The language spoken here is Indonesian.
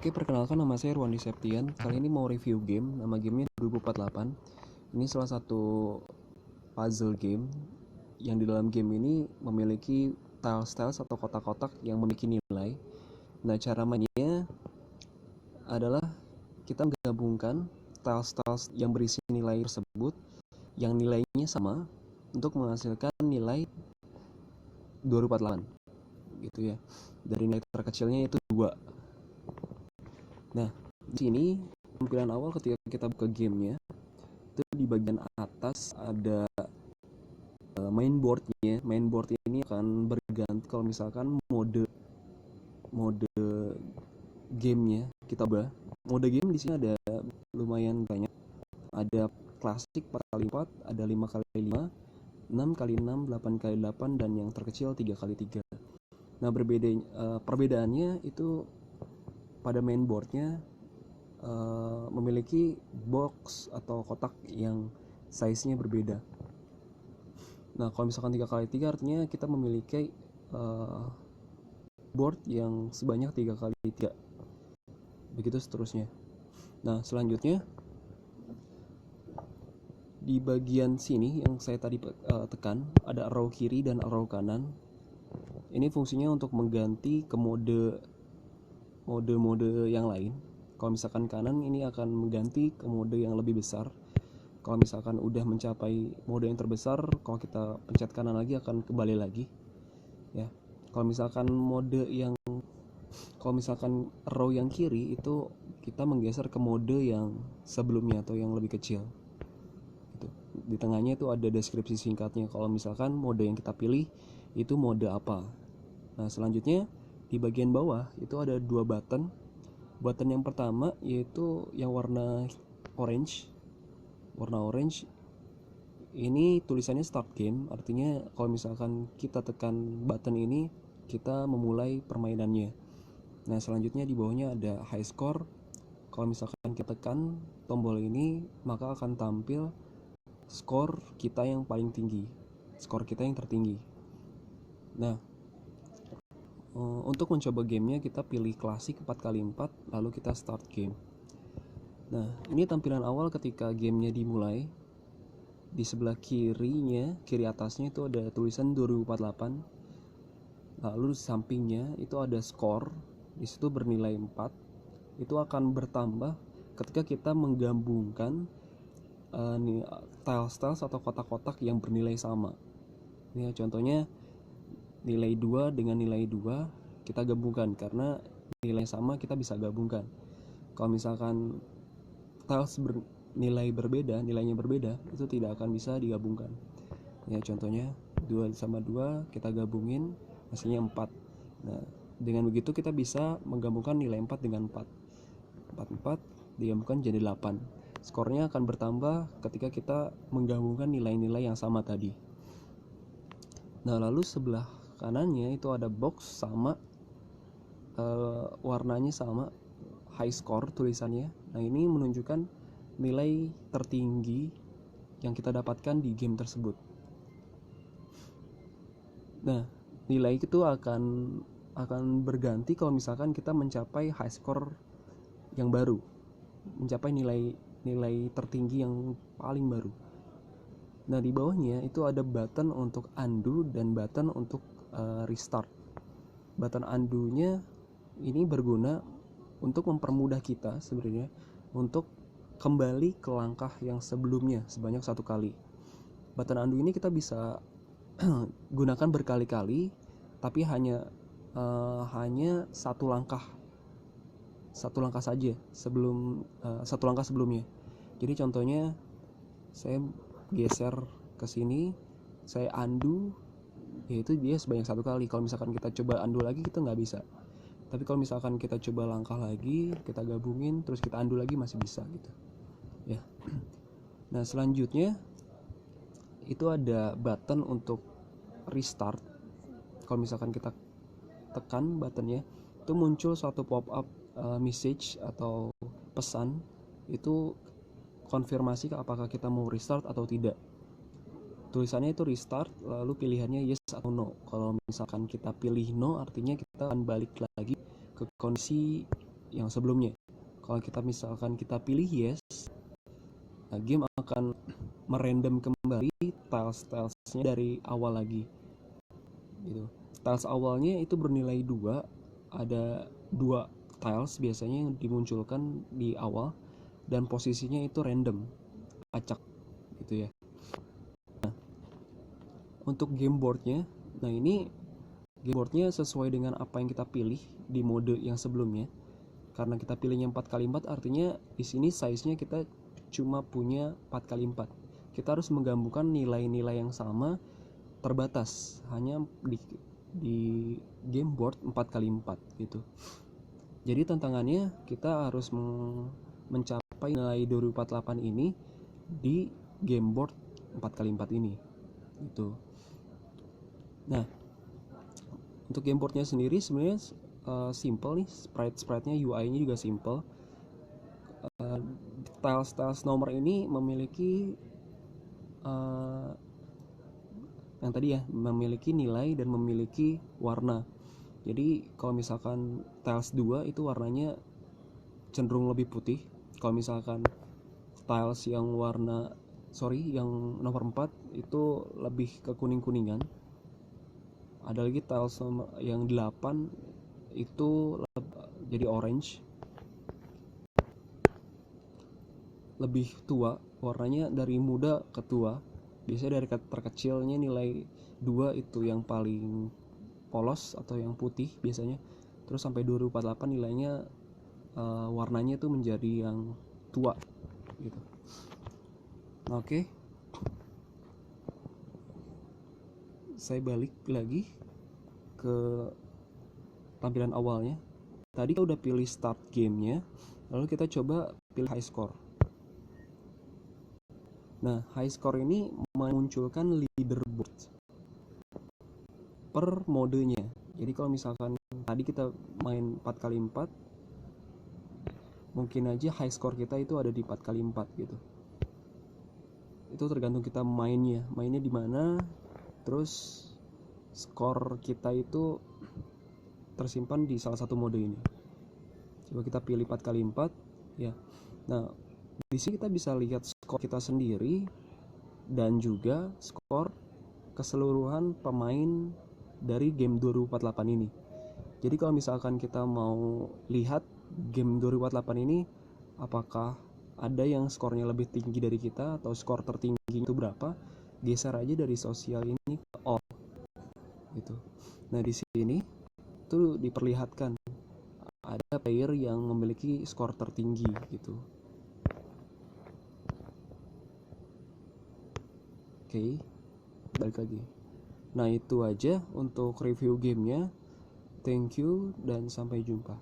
Oke, perkenalkan nama saya Rwandi Septian. Kali ini mau review game, nama gamenya 2048. Ini salah satu puzzle game yang di dalam game ini memiliki tiles atau kotak-kotak yang memiliki nilai. Nah, cara mainnya adalah kita menggabungkan tiles yang berisi nilai tersebut yang nilainya sama untuk menghasilkan nilai 248 gitu ya. Dari nilai terkecilnya itu 2. Nah, di sini tampilan awal ketika kita buka gamenya itu di bagian atas ada mainboardnya. Mainboard ini akan berganti kalau misalkan mode gamenya kita ubah. Mode game di sini ada lumayan banyak. Ada klasik 4x4, ada 5x5, 6x6, 8x8, dan yang terkecil 3x3. Nah, perbedaannya itu pada mainboardnya memiliki box atau kotak yang size-nya berbeda. Nah, kalau misalkan 3x3 artinya kita memiliki board yang sebanyak 3x3. Begitu seterusnya. Nah, selanjutnya di bagian sini yang saya tadi tekan ada arrow kiri dan arrow kanan. Ini fungsinya untuk mengganti ke mode yang lain. Kalau misalkan kanan ini akan mengganti ke mode yang lebih besar. Kalau misalkan udah mencapai mode yang terbesar, kalau kita pencet kanan lagi akan kembali lagi. Ya. Kalau misalkan row yang kiri itu kita menggeser ke mode yang sebelumnya atau yang lebih kecil. Gitu. Di tengahnya itu ada deskripsi singkatnya. Kalau misalkan mode yang kita pilih itu mode apa. Nah, selanjutnya di bagian bawah itu ada 2 button. Button yang pertama yaitu yang warna orange. Ini tulisannya start game, artinya kalau misalkan kita tekan button ini kita memulai permainannya. Nah, selanjutnya di bawahnya ada high score. Kalau misalkan kita tekan tombol ini maka akan tampil skor kita yang paling tinggi, skor kita yang tertinggi. Nah, untuk mencoba gamenya kita pilih klasik 4x4 lalu kita start game. Nah, ini tampilan awal ketika gamenya dimulai. Di sebelah kiri atasnya itu ada tulisan 2048. Lalu di sampingnya itu ada skor, di situ bernilai 4. Itu akan bertambah ketika kita menggabungkan tiles atau kotak-kotak yang bernilai sama. Ini contohnya nilai 2 dengan nilai 2 kita gabungkan, karena nilai sama kita bisa gabungkan. Kalau misalkan tiles nilainya berbeda, itu tidak akan bisa digabungkan. Ya, contohnya 2 sama 2 kita gabungin hasilnya 4. Nah, dengan begitu kita bisa menggabungkan nilai 4 dengan 4 digabungkan jadi 8. Skornya akan bertambah ketika kita menggabungkan nilai-nilai yang sama tadi. Nah, lalu sebelah kanannya itu ada box sama warnanya sama, high score tulisannya. Nah, ini menunjukkan nilai tertinggi yang kita dapatkan di game tersebut. Nah, nilai itu akan berganti kalau misalkan kita mencapai high score yang baru, mencapai nilai tertinggi yang paling baru. Nah, di bawahnya itu ada button untuk undo dan button untuk restart. Button undo-nya ini berguna untuk mempermudah kita sebenarnya untuk kembali ke langkah yang sebelumnya sebanyak 1 kali. Button undo ini kita bisa gunakan berkali-kali, tapi hanya satu langkah saja satu langkah sebelumnya. Jadi contohnya saya geser ke sini, saya undo, yaitu dia sebanyak 1 kali. Kalau misalkan kita coba undo lagi kita nggak bisa. Tapi kalau misalkan kita coba langkah lagi, kita gabungin terus kita undo lagi masih bisa gitu. Ya. Nah, selanjutnya itu ada button untuk restart. Kalau misalkan kita tekan buttonnya, itu muncul suatu pop-up message atau pesan, itu konfirmasi apakah kita mau restart atau tidak. Tulisannya itu restart, lalu pilihannya yes atau no. Kalau misalkan kita pilih no, artinya kita akan balik lagi ke kondisi yang sebelumnya. Kalau kita misalkan kita pilih yes, nah game akan merandom kembali tiles-tilesnya dari awal lagi gitu. Tiles awalnya itu bernilai 2, ada 2 tiles biasanya yang dimunculkan di awal, dan posisinya itu random, acak gitu ya. Nah, untuk game boardnya, nah ini game boardnya sesuai dengan apa yang kita pilih di mode yang sebelumnya. Karena kita pilihnya 4x4, artinya di sini size-nya kita cuma punya 4x4. Kita harus menggabungkan nilai-nilai yang sama terbatas hanya di game board 4x4 gitu. Jadi tantangannya kita harus mencapai nilai 2048 ini di game board 4x4 ini gitu. Nah, untuk game boardnya sendiri sebenarnya simple nih, sprite-nya, UI-nya juga simple. Tiles nomor ini memiliki yang tadi ya, memiliki nilai dan memiliki warna. Jadi kalau misalkan tiles 2 itu warnanya cenderung lebih putih. Kalau misalkan tiles yang yang nomor 4 itu lebih ke kuning-kuningan. Ada lagi tiles yang 8 itu jadi orange, lebih tua, warnanya dari muda ke tua. Biasanya dari terkecilnya nilai 2 itu yang paling polos atau yang putih biasanya, terus sampai 2048 nilainya warnanya tuh menjadi yang tua gitu. Oke. Saya balik lagi ke tampilan awalnya. Tadi kita udah pilih start gamenya, lalu kita coba pilih high score. Nah, high score ini memunculkan leaderboard per modenya. Jadi kalau misalkan tadi kita main 4x4, mungkin aja high score kita itu ada di 4x4 gitu. Itu tergantung kita mainnya di mana, terus skor kita itu tersimpan di salah satu mode ini. Coba kita pilih 4x4 ya. Nah, di sini kita bisa lihat skor kita sendiri dan juga skor keseluruhan pemain dari game 2048 ini. Jadi kalau misalkan kita mau lihat game 2048 ini apakah ada yang skornya lebih tinggi dari kita atau skor tertinggi itu berapa, geser aja dari sosial ini ke all gitu. Nah, di sini tuh diperlihatkan ada player yang memiliki skor tertinggi gitu. Oke, balik lagi. Nah, itu aja untuk review gamenya. Thank you dan sampai jumpa.